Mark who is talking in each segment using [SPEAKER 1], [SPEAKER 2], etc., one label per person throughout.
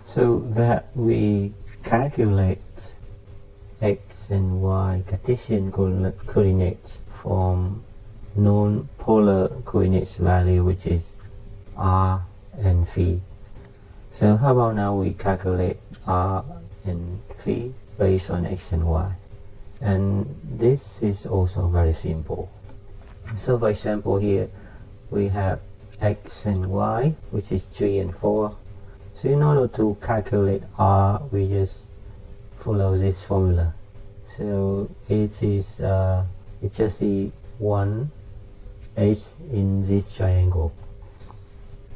[SPEAKER 1] so that we calculate x and y Cartesian coordinates from known polar coordinates value, which is r and phi. So how about now we calculate r and phi based on x and y, and this is also very simple. So for example, here we have x and y, which is 3 and 4. So in order to calculate r, we just follow this formula. So it is it's just the one edge in this triangle,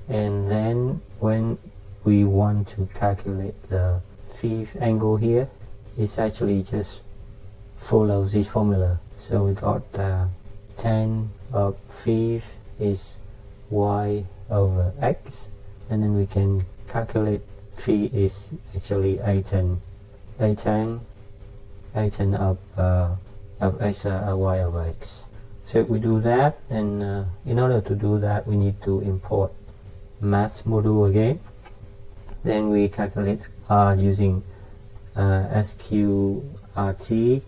[SPEAKER 1] and then when we want to calculate the fifth angle here, it's actually just follow this formula. So we got tan of fifth is y over x, and then we can calculate phi is actually a tan of x y over x. So if we do that, then in order to do that, we need to import math module again. Then we calculate r using sqrt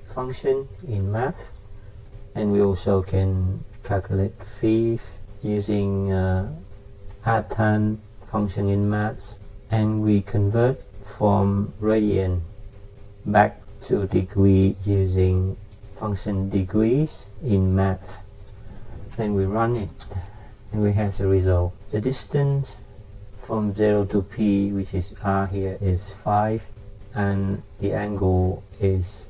[SPEAKER 1] function in math, and we also can calculate phi using artan function in maths, and we convert from radian back to degree using function degrees in math. Then we run it, and we have the result. The distance from 0 to p, which is r here, is 5, and the angle is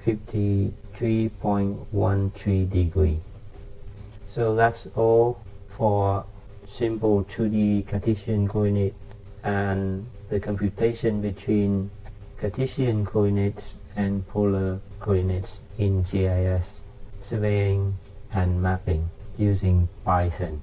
[SPEAKER 1] 53.13 degree. So that's all for simple 2D Cartesian coordinate and the computation between Cartesian coordinates and polar coordinates in GIS surveying and mapping using Python.